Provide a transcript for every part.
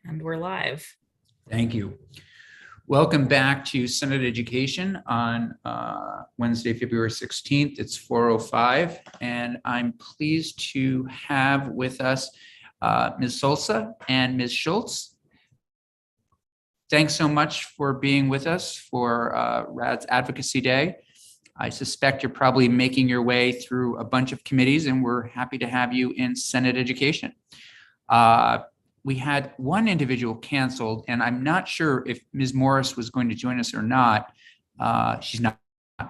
And we're live. Thank you. Welcome back to Senate Education on Wednesday, February 16th. It's 4:05, and I'm pleased to have with us Ms. Solsa and Ms. Schultz. Thanks so much for being with us for RAD's Advocacy Day. I suspect you're probably making your way through a bunch of committees, and we're happy to have you in Senate Education. We had one individual canceled, and I'm not sure if Ms. Morris was going to join us or not. She's not.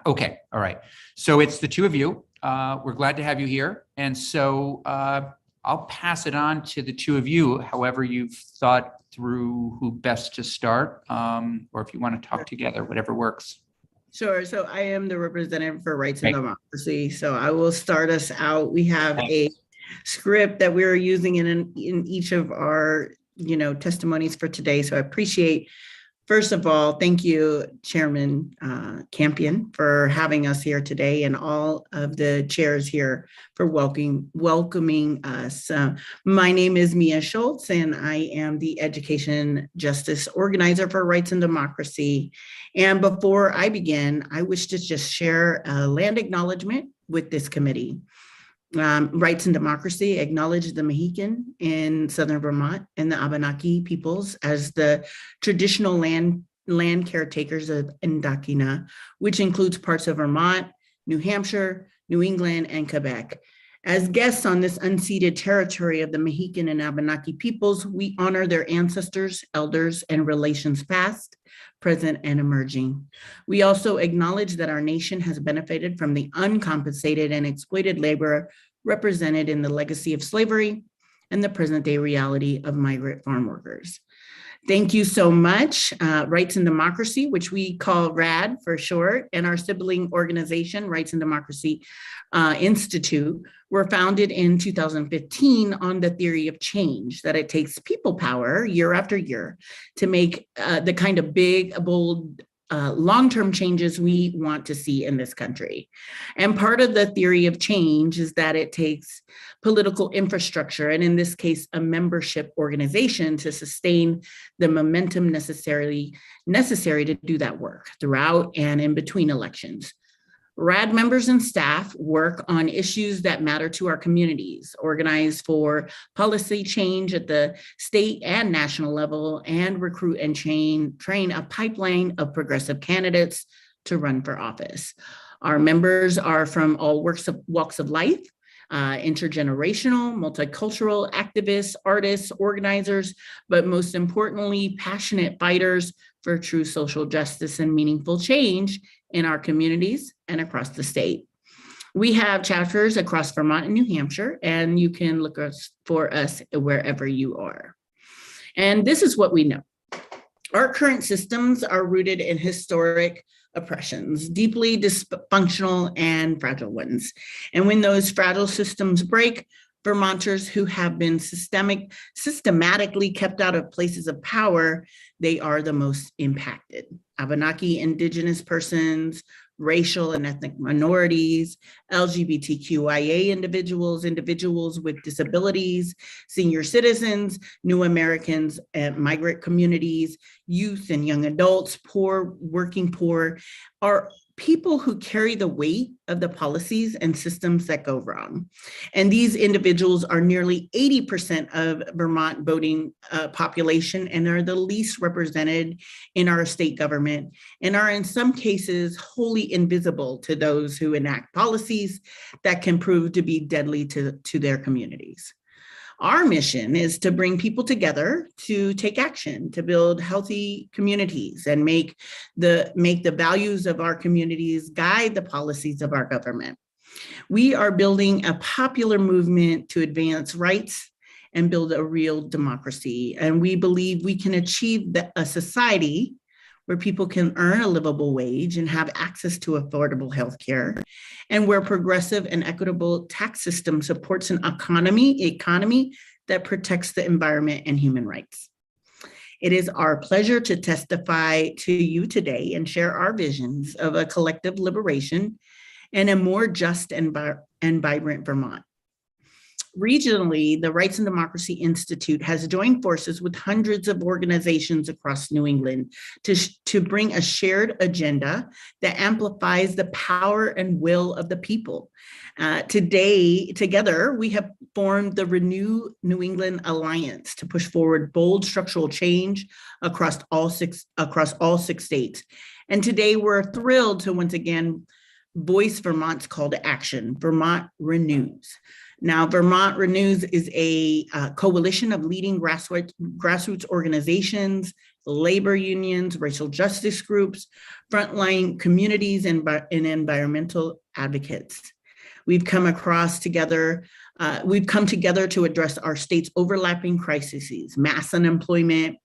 Okay, all right. So it's the two of you. We're glad to have you here. And so I'll pass it on to the two of you, however you've thought through who best to start, or if you want to talk together, whatever works. Sure. So I am the representative for Rights and Democracy. So I will start us out. We have a script that we're using in each of our, testimonies for today. So I appreciate, first of all, thank you, Chairman Campion, for having us here today, and all of the chairs here for welcoming us. My name is Mia Schultz, and I am the Education Justice Organizer for Rights and Democracy. And before I begin, I wish to just share a land acknowledgement with this committee. Rights and Democracy acknowledge the Mohican in Southern Vermont and the Abenaki peoples as the traditional land caretakers of Indakina, which includes parts of Vermont, New Hampshire, New England, and Quebec. As guests on this unceded territory of the Mohican and Abenaki peoples, we honor their ancestors, elders, and relations past, present, and emerging. We also acknowledge that our nation has benefited from the uncompensated and exploited labor represented in the legacy of slavery and the present-day reality of migrant farm workers. Thank you so much. Rights and Democracy, which we call RAD for short, and our sibling organization, Rights and Democracy Institute, were founded in 2015 on the theory of change, that it takes people power year after year to make the kind of big, bold, long-term changes we want to see in this country. And part of the theory of change is that it takes political infrastructure, and in this case, a membership organization, to sustain the momentum necessary to do that work throughout and in between elections. RAD members and staff work on issues that matter to our communities, organize for policy change at the state and national level, and recruit and train a pipeline of progressive candidates to run for office. Our members are from all walks of life, intergenerational, multicultural, activists, artists, organizers, but most importantly, passionate fighters for true social justice and meaningful change in our communities and across the state. We have chapters across Vermont and New Hampshire, and you can look for us wherever you are. And this is what we know. Our current systems are rooted in historic oppressions, deeply dysfunctional and fragile ones. And when those fragile systems break, Vermonters who have been systematically kept out of places of power, they are the most impacted. Abenaki, Indigenous persons, racial and ethnic minorities, LGBTQIA individuals with disabilities, senior citizens, new Americans, and migrant communities, youth and young adults, poor, working poor, are people who carry the weight of the policies and systems that go wrong. And these individuals are nearly 80% of Vermont voting population, and are the least represented in our state government, and are in some cases wholly invisible to those who enact policies that can prove to be deadly to their communities. Our mission is to bring people together to take action, to build healthy communities, and make the values of our communities guide the policies of our government. We are building a popular movement to advance rights and build a real democracy. And we believe we can achieve a society where people can earn a livable wage and have access to affordable health care, and where progressive and equitable tax system supports an economy that protects the environment and human rights. It is our pleasure to testify to you today and share our visions of a collective liberation and a more just and vibrant Vermont. Regionally, the Rights and Democracy Institute has joined forces with hundreds of organizations across New England to bring a shared agenda that amplifies the power and will of the people. Together, we have formed the Renew New England Alliance to push forward bold structural change across all six states. And today, we're thrilled to once again voice Vermont's call to action, Vermont Renews. Now, Vermont Renews is a coalition of leading grassroots organizations, labor unions, racial justice groups, frontline communities, and environmental advocates. We've come together to address our state's overlapping crises: mass unemployment,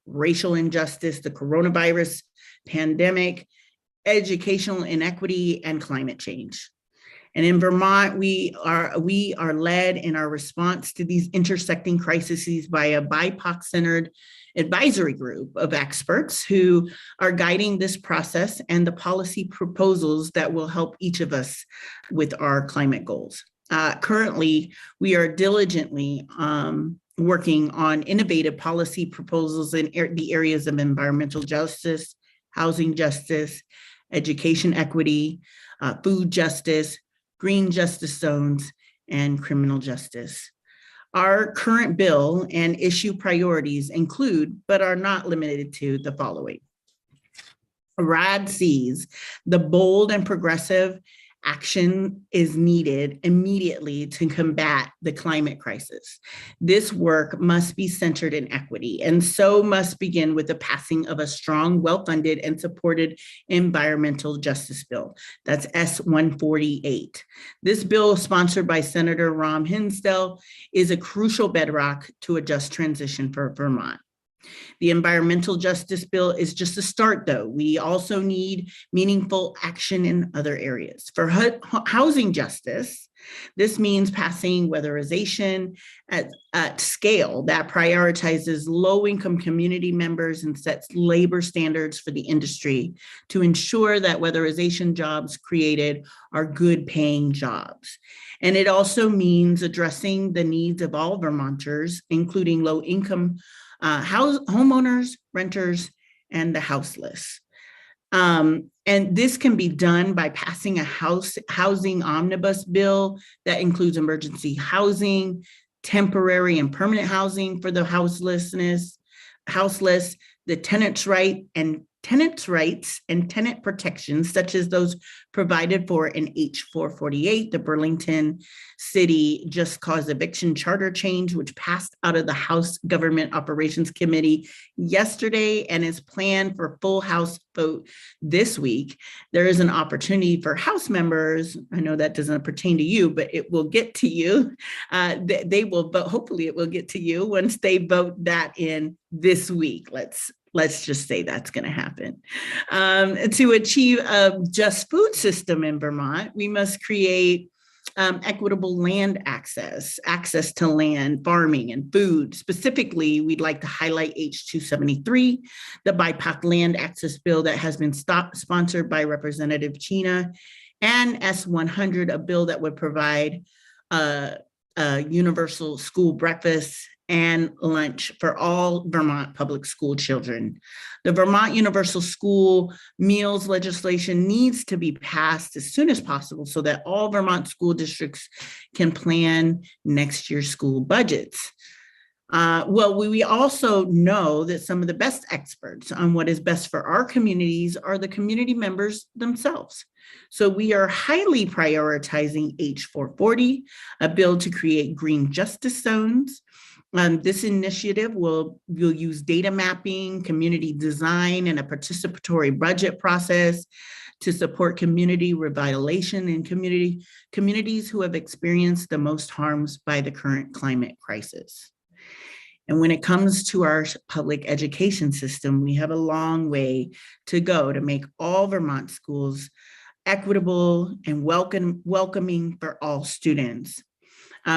racial injustice, the coronavirus pandemic, educational inequity, and climate change. And in Vermont, we are led in our response to these intersecting crises by a BIPOC-centered advisory group of experts who are guiding this process and the policy proposals that will help each of us with our climate goals. Currently, we are diligently working on innovative policy proposals in the areas of environmental justice, housing justice, education equity, food justice, green justice zones, and criminal justice. Our current bill and issue priorities include, but are not limited to, the following. RAD sees the bold and progressive action is needed immediately to combat the climate crisis. This work must be centered in equity, and so must begin with the passing of a strong, well-funded, and supported environmental justice bill. That's S-148. This bill, sponsored by Senator Ron Hinsdale, is a crucial bedrock to a just transition for Vermont. The environmental justice bill is just a start, though. We also need meaningful action in other areas. For housing justice, this means passing weatherization at scale that prioritizes low-income community members and sets labor standards for the industry to ensure that weatherization jobs created are good-paying jobs. And it also means addressing the needs of all Vermonters, including low-income homeowners, renters, and the houseless. And this can be done by passing a housing omnibus bill that includes emergency housing, temporary and permanent housing for the houseless, the tenants' rights and tenant protections, such as those provided for in H448, the Burlington City Just Cause Eviction Charter change, which passed out of the House Government Operations Committee yesterday and is planned for full House vote this week. There is an opportunity for House members, I know that doesn't pertain to you, but it will get to you. They will vote, hopefully it will get to you once they vote that in this week. Let's just say that's going to happen. To achieve a just food system in Vermont, we must create equitable land access to land, farming, and food. Specifically, we'd like to highlight H273, the BIPOC land access bill that has been sponsored by Representative Chena, and S100, a bill that would provide universal school breakfast and lunch for all Vermont public school children. The Vermont Universal School Meals legislation needs to be passed as soon as possible so that all Vermont school districts can plan next year's school budgets. We also know that some of the best experts on what is best for our communities are the community members themselves. So we are highly prioritizing H440, a bill to create green justice zones. This initiative will use data mapping, community design, and a participatory budget process to support community revitalization in communities who have experienced the most harms by the current climate crisis. And when it comes to our public education system, we have a long way to go to make all Vermont schools equitable and welcoming for all students.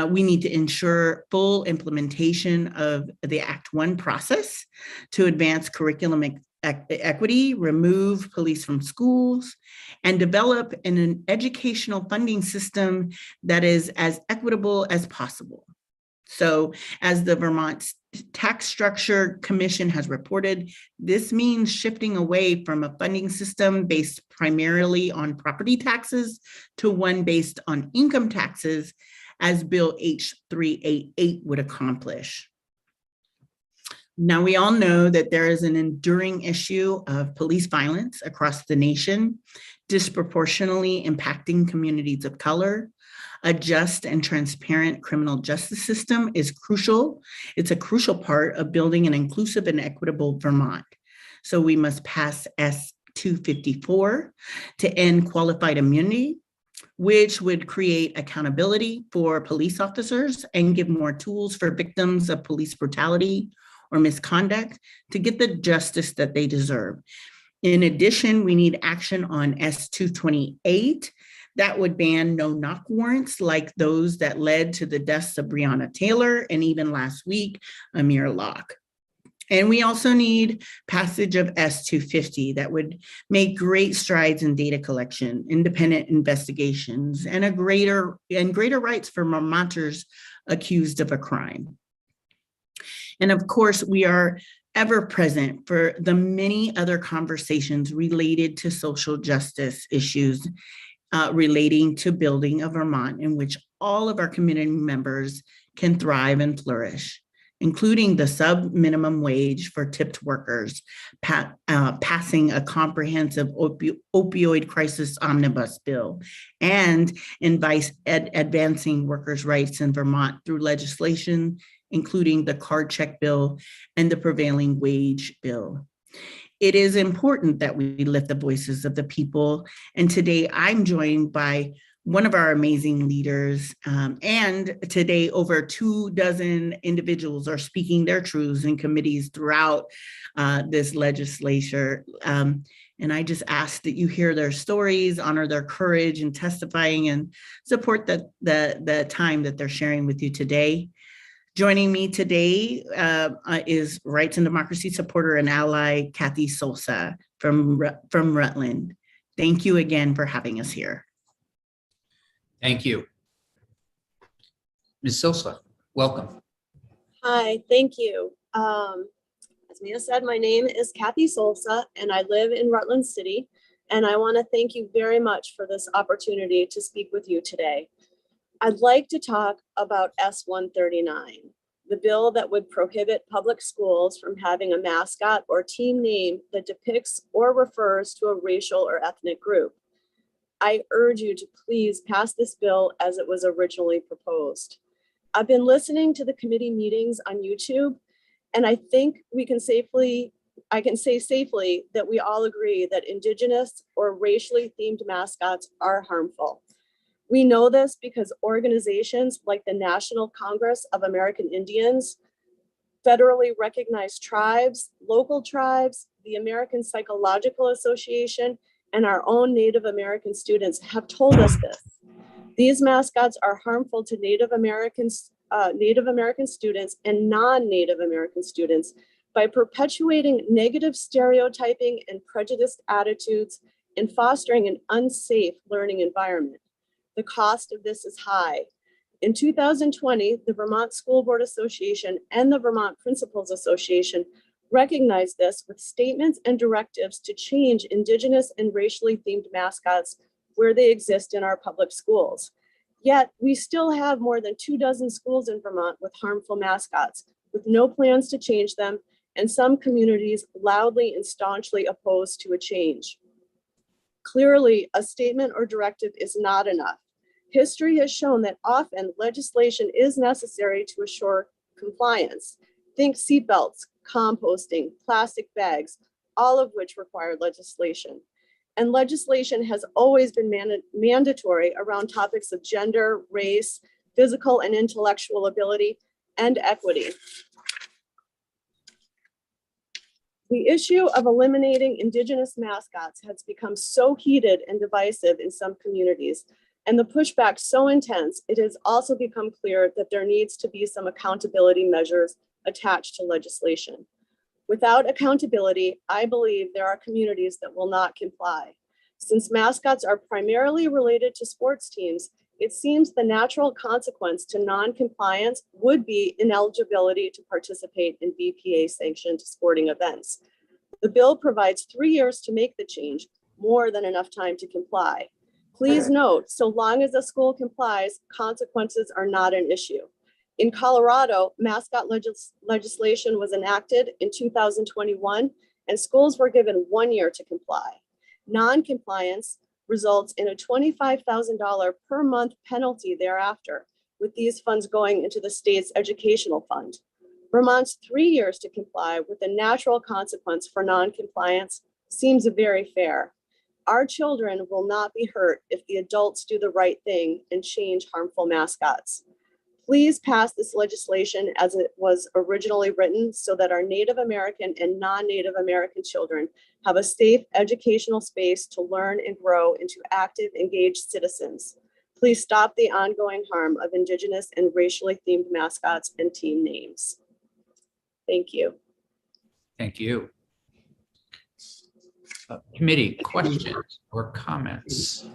We need to ensure full implementation of the Act 1 process to advance curriculum equity, remove police from schools, and develop an educational funding system that is as equitable as possible. So as the Vermont Tax Structure Commission has reported, this means shifting away from a funding system based primarily on property taxes to one based on income taxes, as Bill H388 would accomplish. Now, we all know that there is an enduring issue of police violence across the nation, disproportionately impacting communities of color. A just and transparent criminal justice system is crucial. It's a crucial part of building an inclusive and equitable Vermont. So we must pass S254 to end qualified immunity, which would create accountability for police officers and give more tools for victims of police brutality or misconduct to get the justice that they deserve. In addition, we need action on S228 that would ban no-knock warrants like those that led to the deaths of Breonna Taylor and even last week, Amir Locke. And we also need passage of S250 that would make great strides in data collection, independent investigations, and greater rights for Vermonters accused of a crime. And of course, we are ever present for the many other conversations related to social justice issues relating to building a Vermont in which all of our community members can thrive and flourish, including the sub-minimum wage for tipped workers, passing a comprehensive opioid crisis omnibus bill, and advancing workers' rights in Vermont through legislation, including the card check bill and the prevailing wage bill. It is important that we lift the voices of the people. And today I'm joined by one of our amazing leaders. And today over 24 individuals are speaking their truths in committees throughout this legislature. And I just ask that you hear their stories, honor their courage in testifying, and support the time that they're sharing with you today. Joining me today is Rights and Democracy supporter and ally, Kathy Solsa from Rutland. Thank you again for having us here. Thank you. Ms. Solsa, welcome. Hi, thank you. As Mia said, my name is Kathy Solsa and I live in Rutland City. And I want to thank you very much for this opportunity to speak with you today. I'd like to talk about S139, the bill that would prohibit public schools from having a mascot or team name that depicts or refers to a racial or ethnic group. I urge you to please pass this bill as it was originally proposed. I've been listening to the committee meetings on YouTube, and I think I can say safely that we all agree that Indigenous or racially themed mascots are harmful. We know this because organizations like the National Congress of American Indians, federally recognized tribes, local tribes, the American Psychological Association, and our own Native American students have told us this. These mascots are harmful to Native American students and non-Native American students by perpetuating negative stereotyping and prejudiced attitudes and fostering an unsafe learning environment. The cost of this is high. In 2020, the Vermont School Board Association and the Vermont Principals Association recognized this with statements and directives to change Indigenous and racially themed mascots where they exist in our public schools. Yet we still have more than 24 schools in Vermont with harmful mascots, with no plans to change them, and some communities loudly and staunchly opposed to a change. Clearly, a statement or directive is not enough. History has shown that often legislation is necessary to assure compliance. Think seatbelts, composting, plastic bags, all of which require legislation. And legislation has always been mandatory around topics of gender, race, physical and intellectual ability, and equity. The issue of eliminating Indigenous mascots has become so heated and divisive in some communities, and the pushback so intense, it has also become clear that there needs to be some accountability measures attached to legislation. Without accountability, I believe there are communities that will not comply. Since mascots are primarily related to sports teams, it seems the natural consequence to non-compliance would be ineligibility to participate in BPA-sanctioned sporting events. The bill provides 3 years to make the change, more than enough time to comply. Please note, so long as a school complies, consequences are not an issue. In Colorado, mascot legislation was enacted in 2021, and schools were given 1 year to comply. Non-compliance results in a $25,000 per month penalty thereafter, with these funds going into the state's educational fund. Vermont's 3 years to comply with a natural consequence for non-compliance seems very fair. Our children will not be hurt if the adults do the right thing and change harmful mascots. Please pass this legislation as it was originally written so that our Native American and non-Native American children have a safe educational space to learn and grow into active, engaged citizens. Please stop the ongoing harm of Indigenous and racially themed mascots and team names. Thank you. Thank you. Committee questions or comments?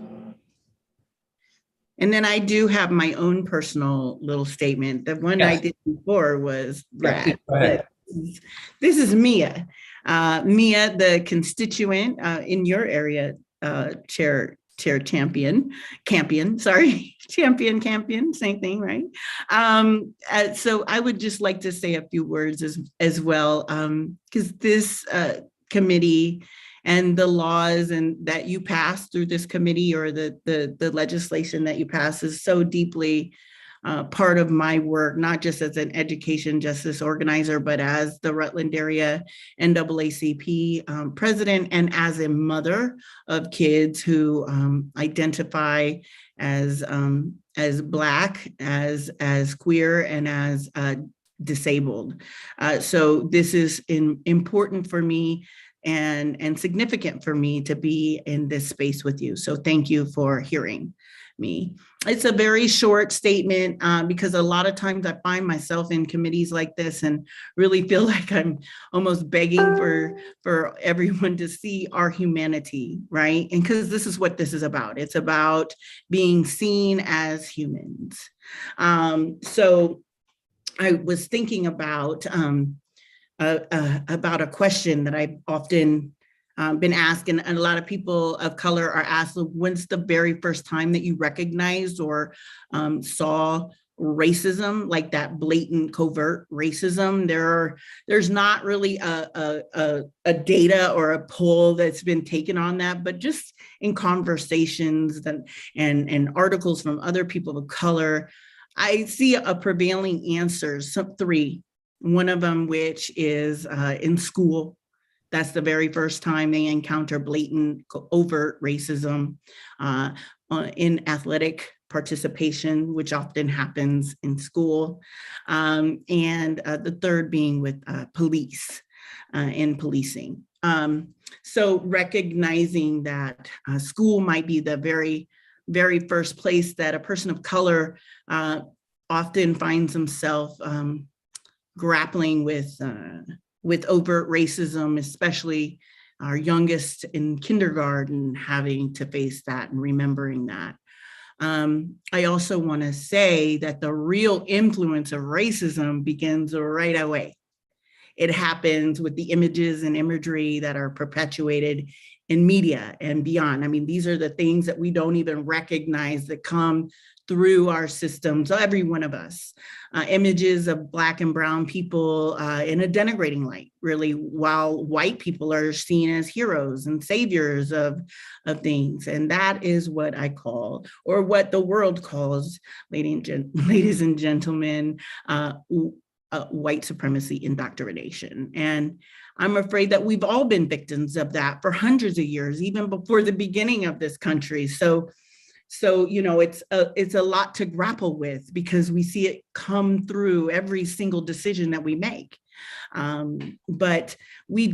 And then I do have my own personal little statement. The one I Yes. did before was Yeah, Brad. go ahead. This is Mia. Mia, the constituent in your area, Chair Campion, same thing, right? So I would just like to say a few words as well, because this committee and the laws and that you pass through this committee, or the legislation that you pass, is so deeply part of my work, not just as an education justice organizer, but as the Rutland area NAACP president, and as a mother of kids who identify as Black, as queer, and as disabled. So this is important for me and significant for me to be in this space with you. So thank you for hearing me. It's a very short statement because a lot of times I find myself in committees like this and really feel like I'm almost begging for everyone to see our humanity, right? And because this is what this is about. It's about being seen as humans. So I was thinking about a question that I've often been asked, and a lot of people of color are asked, when's the very first time that you recognized or saw racism, like that blatant, covert racism? There's not really a data or a poll that's been taken on that, but just in conversations and articles from other people of color, I see a prevailing answers, some three. One of them, which is in school. That's the very first time they encounter blatant, overt racism. In athletic participation, which often happens in school. And the third being with police and policing. So recognizing that school might be the very, very first place that a person of color often finds himself grappling with overt racism, especially our youngest in kindergarten having to face that and remembering that. I also want to say that the real influence of racism begins right away. It happens with the images and imagery that are perpetuated in media and beyond. I mean, these are the things that we don't even recognize that come through our systems, every one of us. Images of Black and brown people in a denigrating light, really, while white people are seen as heroes and saviors of things. And that is what I call, or what the world calls, ladies and gentlemen, white supremacy indoctrination. And I'm afraid that we've all been victims of that for hundreds of years, even before the beginning of this country. So, you know, it's a lot to grapple with because we see it come through every single decision that we make. But when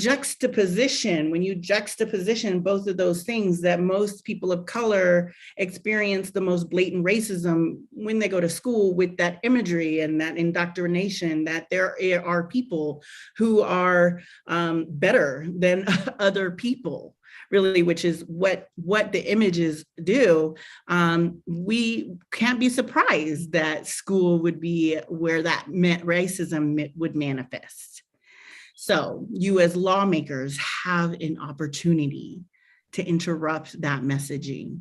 you juxtaposition both of those things, that most people of color experience the most blatant racism when they go to school, with that imagery and that indoctrination that there are people who are better than other people, really, which is what the images do. We can't be surprised that school would be where that racism would manifest. So you as lawmakers have an opportunity to interrupt that messaging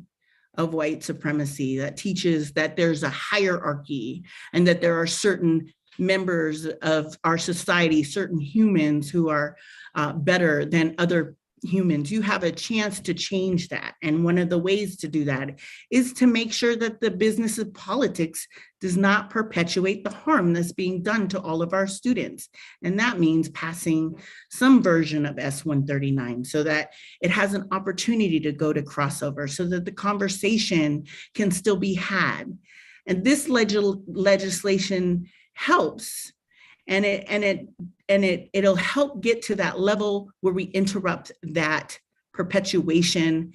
of white supremacy that teaches that there's a hierarchy and that there are certain members of our society, certain humans who are better than other humans. You have a chance to change that. And one of the ways to do that is to make sure that the business of politics does not perpetuate the harm that's being done to all of our students. And that means passing some version of S139 so that it has an opportunity to go to crossover, so that the conversation can still be had. And this legislation helps. And it'll help get to that level where we interrupt that perpetuation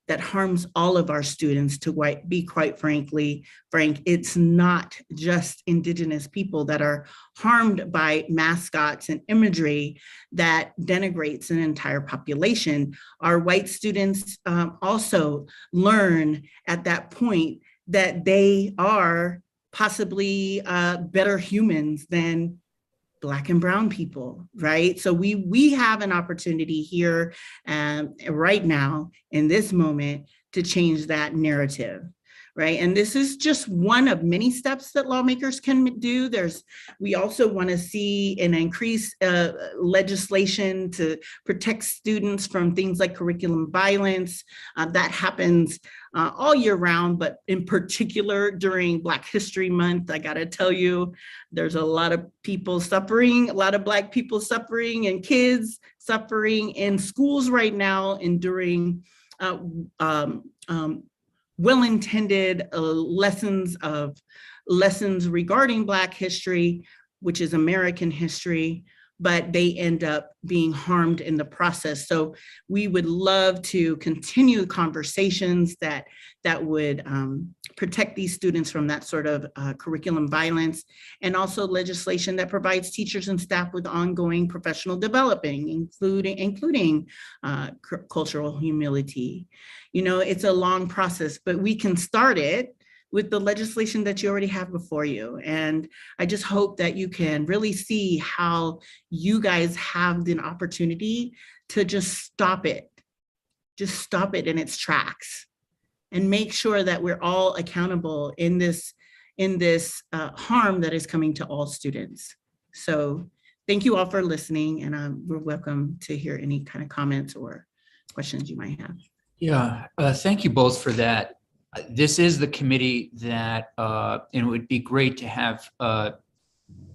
that harms all of our students. To be quite frank, it's not just Indigenous people that are harmed by mascots and imagery that denigrates an entire population. Our white students also learn at that point that they are possibly better humans than Black and brown people, right? So we have an opportunity here right now in this moment to change that narrative, right? And this is just one of many steps that lawmakers can do. We also want to see an increased legislation to protect students from things like curriculum violence. That happens all year round, but in particular during Black History Month. I gotta tell you, there's a lot of people suffering, a lot of Black people suffering, and kids suffering in schools right now, enduring well-intended lessons regarding Black history, which is American history, but they end up being harmed in the process. So we would love to continue conversations that would protect these students from that sort of curriculum violence, and also legislation that provides teachers and staff with ongoing professional development, including cultural humility. You know, it's a long process, but we can start it with the legislation that you already have before you. And I just hope that you can really see how you guys have the opportunity to just stop it in its tracks, and make sure that we're all accountable in this harm that is coming to all students. So thank you all for listening, and we're welcome to hear any kind of comments or questions you might have. Yeah, thank you both for that. This is the committee that, and it would be great to have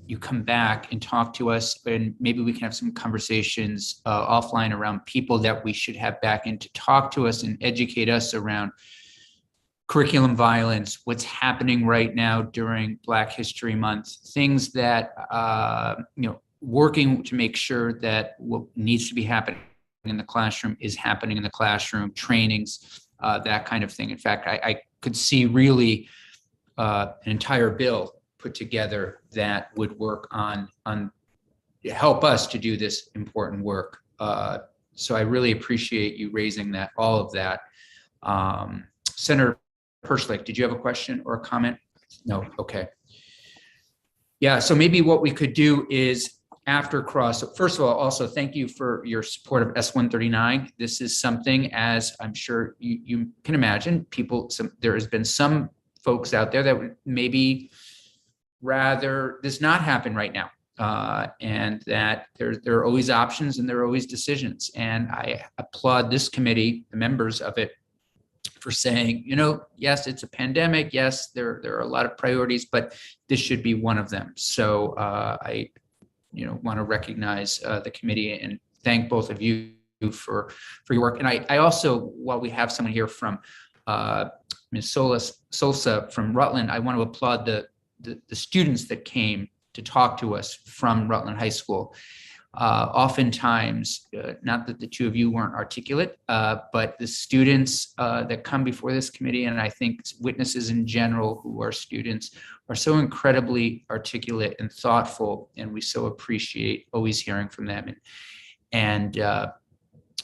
you come back and talk to us, and maybe we can have some conversations offline around people that we should have back in to talk to us and educate us around curriculum violence, what's happening right now during Black History Month, things that, working to make sure that what needs to be happening in the classroom is happening in the classroom, trainings, that kind of thing. In fact, I could see really an entire bill put together that would work on help us to do this important work. So I really appreciate you raising that, all of that. Senator Perschlick, did you have a question or a comment? No, okay. Yeah, so maybe what we could do is after cross, first of all, also thank you for your support of S139. This is something, as I'm sure you can imagine, there has been some folks out there that would maybe rather this not happen right now. And that there are always options and there are always decisions. And I applaud this committee, the members of it, for saying, yes, it's a pandemic. Yes, there are a lot of priorities, but this should be one of them. So I want to recognize the committee and thank both of you for your work. And I also, while we have someone here from Ms. Solsa from Rutland, I want to applaud the students that came to talk to us from Rutland High School. Oftentimes, not that the two of you weren't articulate, but the students that come before this committee, and I think witnesses in general who are students, are so incredibly articulate and thoughtful, and we so appreciate always hearing from them.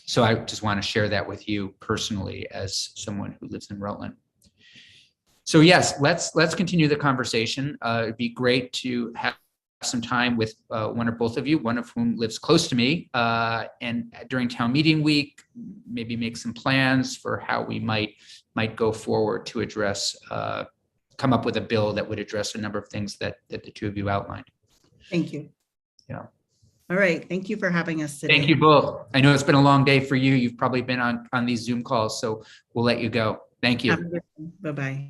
So I just want to share that with you personally as someone who lives in Rutland. So yes, let's continue the conversation. It'd be great to have some time with one or both of you, one of whom lives close to me, and during town meeting week, maybe make some plans for how we might go forward to address, come up with a bill that would address a number of things that the two of you outlined. Thank you. Yeah. All right. Thank you for having us today. Thank you both. I know it's been a long day for you. You've probably been on these Zoom calls, so we'll let you go. Thank you. Bye-bye.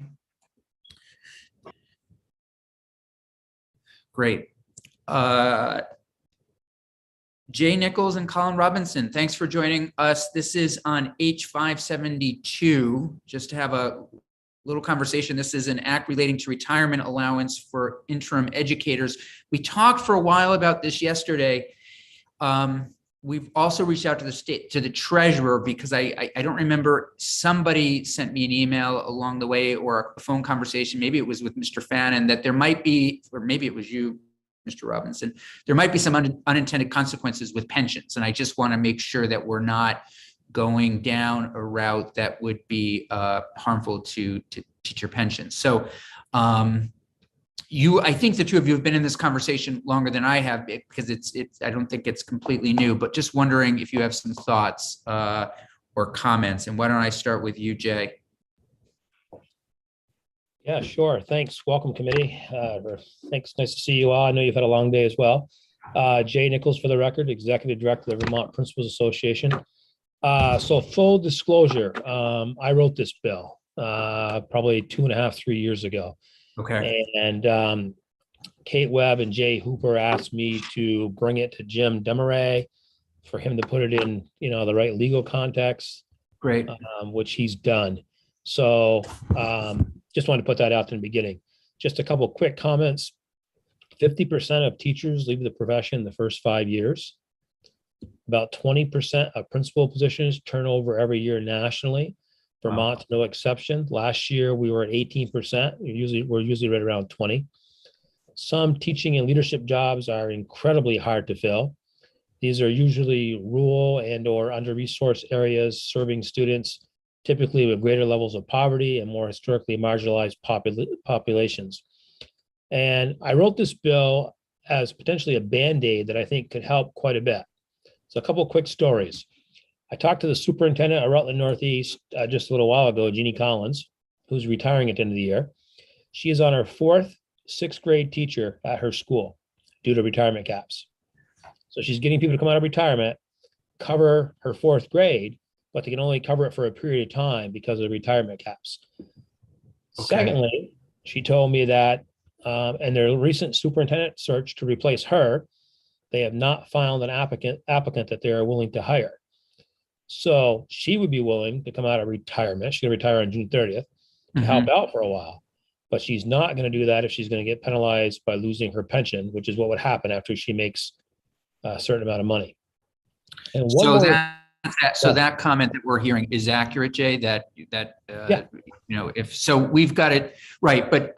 Great. Jay Nichols and Colin Robinson, thanks for joining us. This is on H572. Just to have a little conversation. This is an act relating to retirement allowance for interim educators. We talked for a while about this yesterday. We've also reached out to the treasurer, because I don't remember, somebody sent me an email along the way or a phone conversation. Maybe it was with Mr. Fannin, that there might be, or maybe it was you, Mr. Robinson, there might be some unintended consequences with pensions. And I just want to make sure that we're not going down a route that would be harmful to teacher pensions. So I think the two of you have been in this conversation longer than I have, because I don't think it's completely new, but just wondering if you have some thoughts or comments. And why don't I start with you, Jay? Yeah, sure. Thanks. Welcome, committee. Thanks. Nice to see you all. I know you've had a long day as well. Jay Nichols, for the record, Executive Director of the Vermont Principals Association. So full disclosure, I wrote this bill probably 2.5, 3 years ago. Okay. And Kate Webb and Jay Hooper asked me to bring it to Jim Demaray for him to put it in, the right legal context. Great. Which he's done. So just wanted to put that out in the beginning. Just a couple of quick comments. 50% of teachers leave the profession in the first 5 years. About 20% of principal positions turn over every year nationally. Vermont's no exception. Last year, we were at 18%. We're usually right around 20. Some teaching and leadership jobs are incredibly hard to fill. These are usually rural and or under-resourced areas serving students typically with greater levels of poverty and more historically marginalized populations. And I wrote this bill as potentially a Band-Aid that I think could help quite a bit. So a couple of quick stories. I talked to the superintendent at Rutland Northeast just a little while ago, Jeannie Collins, who's retiring at the end of the year. She is on her 4th 6th grade teacher at her school due to retirement caps. So she's getting people to come out of retirement, cover her 4th grade, but they can only cover it for a period of time because of retirement caps. Okay. Secondly, she told me that in their recent superintendent search to replace her, they have not found an applicant that they are willing to hire. So she would be willing to come out of retirement. She's going to retire on June 30th to help out for a while, but she's not going to do that if she's going to get penalized by losing her pension, which is what would happen after she makes a certain amount of money. And that comment that we're hearing is accurate, Jay, that yeah. If so, we've got it right. But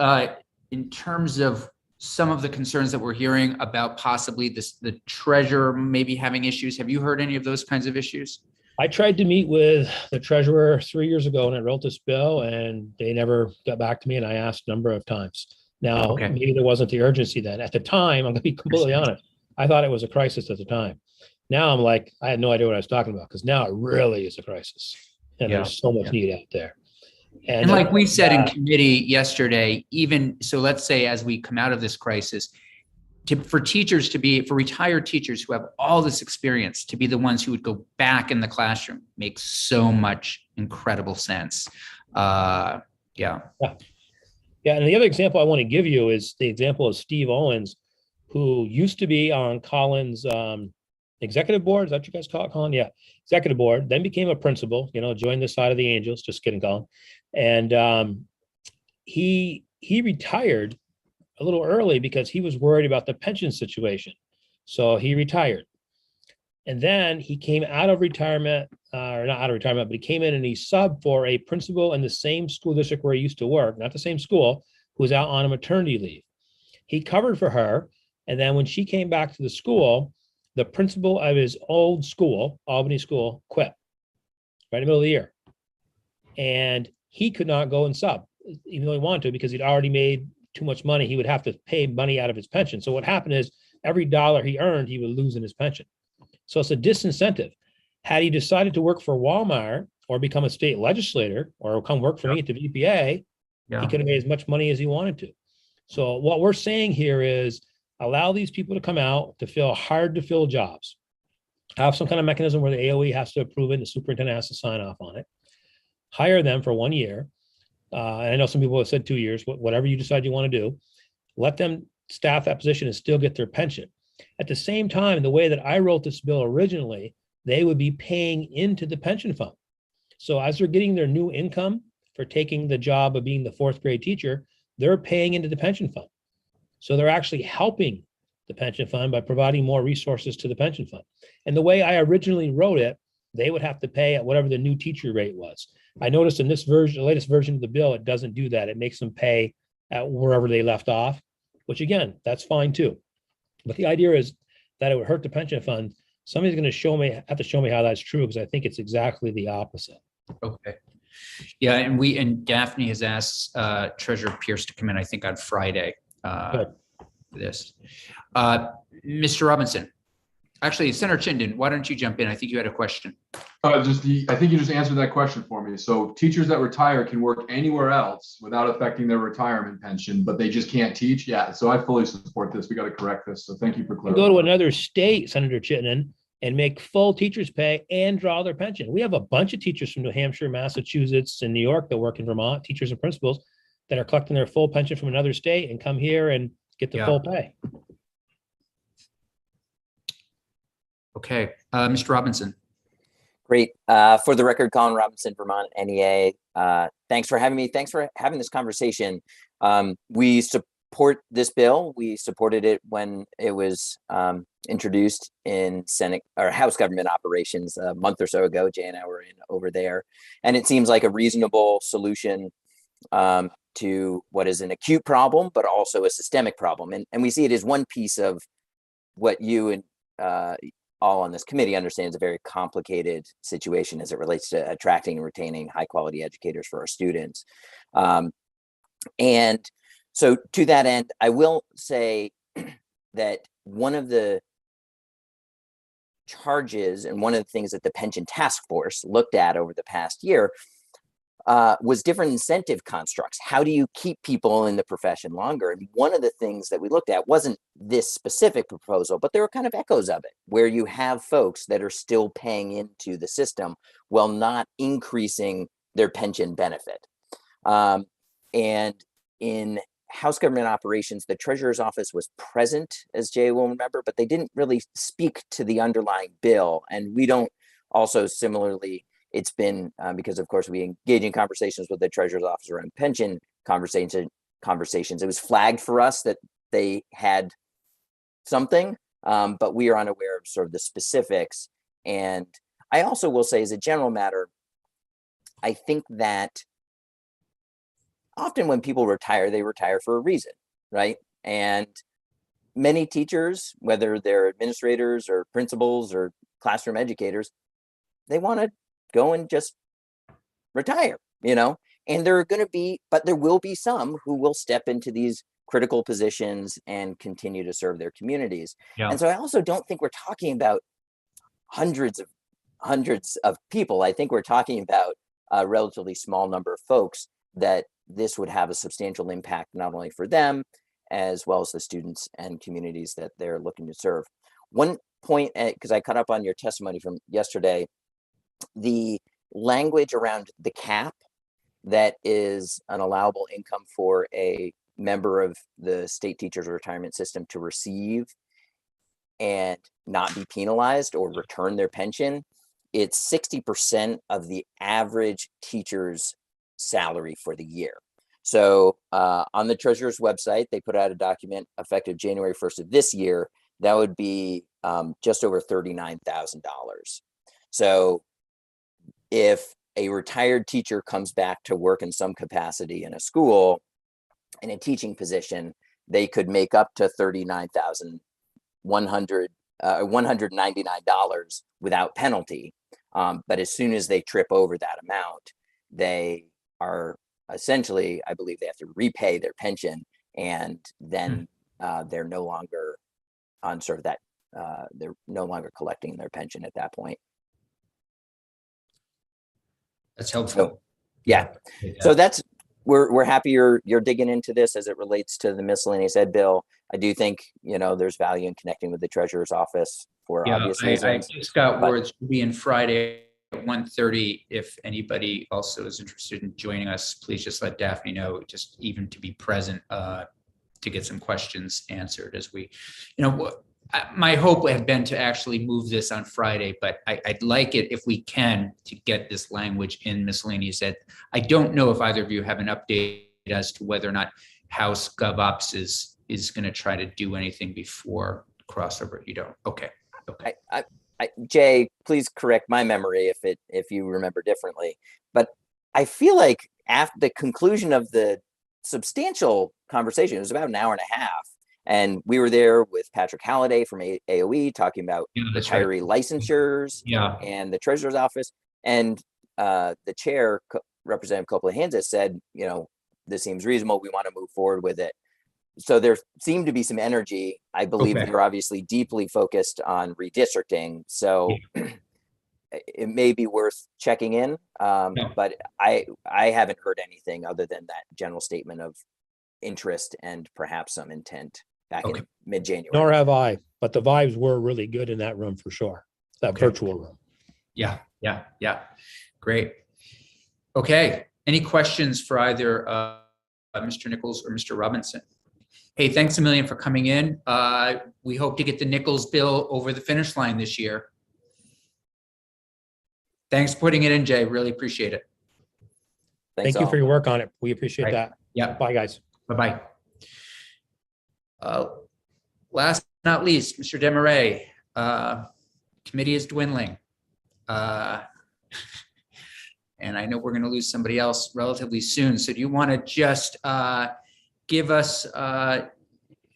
in terms of some of the concerns that we're hearing about possibly the treasurer maybe having issues, have you heard any of those kinds of issues? I tried to meet with the treasurer 3 years ago when I wrote this bill, and they never got back to me, and I asked a number of times. Now, maybe there wasn't the urgency then. At the time, I'm going to be completely honest, I thought it was a crisis at the time. Now I'm like, I had no idea what I was talking about, because now it really is a crisis, and there's so much need out there. And like we said in committee yesterday, even so, let's say as we come out of this crisis, for retired teachers who have all this experience to be the ones who would go back in the classroom makes so much incredible sense. Yeah. And the other example I want to give you is the example of Steve Owens, who used to be on Colin's executive board. Is that what you guys call it, Colin? Yeah, executive board. Then became a principal. Joined the side of the Angels. Just kidding, Colin. And he retired a little early because he was worried about the pension situation. So he retired. And then he came out of retirement, or not out of retirement, but he came in and he subbed for a principal in the same school district where he used to work, not the same school, who was out on a maternity leave. He covered for her. And then when she came back to the school, the principal of his old school, Albany School, quit right in the middle of the year. And he could not go and sub, even though he wanted to, because he'd already made too much money. He would have to pay money out of his pension. So what happened is every dollar he earned, he would lose in his pension. So it's a disincentive. Had he decided to work for Walmart or become a state legislator or come work for me at the VPA, he could have made as much money as he wanted to. So what we're saying here is allow these people to come out to fill hard to fill jobs. Have some kind of mechanism where the AOE has to approve it and the superintendent has to sign off on it. Hire them for 1 year. And I know some people have said 2 years, whatever you decide you want to do. Let them staff that position and still get their pension. At the same time, the way that I wrote this bill originally, they would be paying into the pension fund. So as they're getting their new income for taking the job of being the 4th grade teacher, they're paying into the pension fund. So they're actually helping the pension fund by providing more resources to the pension fund. And the way I originally wrote it, they would have to pay at whatever the new teacher rate was. I noticed in this version, the latest version of the bill, it doesn't do that. It makes them pay at wherever they left off, which again, that's fine too. But the idea is that it would hurt the pension fund. Somebody's going to have to show me how that's true, because I think it's exactly the opposite. Okay. Yeah, and Daphne has asked Treasurer Pierce to come in, I think on Friday. Good. For this. Mr. Robinson, actually, Senator Chinden, why don't you jump in? I think you had a question. I think you just answered that question for me. So teachers that retire can work anywhere else without affecting their retirement pension, but they just can't teach. Yeah. So I fully support this. We got to correct this. So thank you for clarifying. Go to another state, Senator Chittenden, and make full teachers pay and draw their pension. We have a bunch of teachers from New Hampshire, Massachusetts, and New York that work in Vermont, teachers and principals that are collecting their full pension from another state and come here and get the full pay. Okay, Mr. Robinson. Great. For the record, Colin Robinson, Vermont NEA. Thanks for having me. Thanks for having this conversation. We support this bill. We supported it when it was introduced in Senate or House Government Operations a month or so ago. Jay and I were over there, and it seems like a reasonable solution to what is an acute problem, but also a systemic problem. And we see it as one piece of what you and all on this committee understand is a very complicated situation as it relates to attracting and retaining high quality educators for our students. And so to that end, I will say that one of the charges and one of the things that the pension task force looked at over the past year was different incentive constructs. How do you keep people in the profession longer? And one of the things that we looked at wasn't this specific proposal, but there were kind of echoes of it, where you have folks that are still paying into the system while not increasing their pension benefit. And in House Government Operations, the Treasurer's Office was present, as Jay will remember, but they didn't really speak to the underlying bill. And we don't also similarly, it's been because, of course, we engage in conversations with the Treasurer's Office around pension conversations. It was flagged for us that they had something, but we are unaware of sort of the specifics. And I also will say, as a general matter, I think that often when people retire, they retire for a reason, right? And many teachers, whether they're administrators or principals or classroom educators, they want to go and just retire, and there are going to be, but there will be some who will step into these critical positions and continue to serve their communities. Yeah. And so I also don't think we're talking about hundreds of people. I think we're talking about a relatively small number of folks that this would have a substantial impact, not only for them, as well as the students and communities that they're looking to serve. One point, because I caught up on your testimony from yesterday, the language around the cap that is an allowable income for a member of the state teachers retirement system to receive and not be penalized or return their pension, it's 60% of the average teacher's salary for the year. So on the treasurer's website, they put out a document effective January 1st of this year. That would be just over $39,000. So if a retired teacher comes back to work in some capacity in a school in a teaching position, they could make up to $199 without penalty. But as soon as they trip over that amount, they are essentially, I believe they have to repay their pension, and then they're no longer on sort of that, they're no longer collecting their pension at that point. That's helpful. Yeah. So that's, we're happy you're digging into this as it relates to the miscellaneous ed bill. I do think, there's value in connecting with the treasurer's office for obvious I reasons. just got but- words to be in Friday at 1:30. If anybody also is interested in joining us, please just let Daphne know, just even to be present, to get some questions answered as we, my hope had been to actually move this on Friday, but I'd like it if we can to get this language in miscellaneous ed. I don't know if either of you have an update as to whether or not House GovOps is going to try to do anything before crossover. You don't? Okay. Jay, please correct my memory if you remember differently. But I feel like after the conclusion of the substantial conversation, it was about an hour and a half, and we were there with Patrick Halliday from AOE talking about retiree licensures and the treasurer's office, and the chair, Representative Copeland-Hanzis, said, this seems reasonable. We want to move forward with it. So there seemed to be some energy. I believe they're obviously deeply focused on redistricting. So it may be worth checking in. But I haven't heard anything other than that general statement of interest and perhaps some intent back in mid-January. Nor have I, but the vibes were really good in that room for sure. That virtual room. Yeah. Great. Okay. Any questions for either Mr. Nichols or Mr. Robinson? Hey, thanks a million for coming in. We hope to get the Nichols bill over the finish line this year. Thanks for putting it in, Jay. Really appreciate it. Thanks Thank you all. for your work on it. We appreciate that. Yeah. Bye, guys. Bye-bye. Last but not least, Mr. Demaray, committee is dwindling. And I know we're going to lose somebody else relatively soon. So do you want to just give us a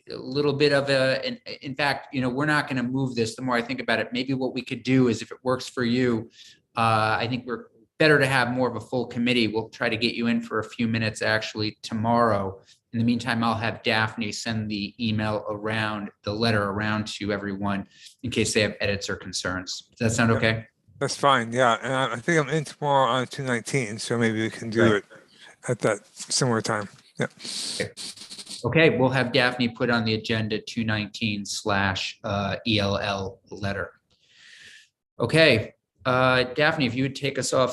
little bit of in fact, we're not going to move this. The more I think about it, maybe what we could do is, if it works for you, I think we're better to have more of a full committee. We'll try to get you in for a few minutes actually tomorrow. In the meantime, I'll have Daphne send the email around, the letter around to everyone in case they have edits or concerns. Does that sound okay? That's fine. Yeah. And I think I'm in tomorrow on 219. So maybe we can do it at that similar time. Yeah. Okay. We'll have Daphne put on the agenda 219/ELL letter. Okay. Daphne, if you would take us off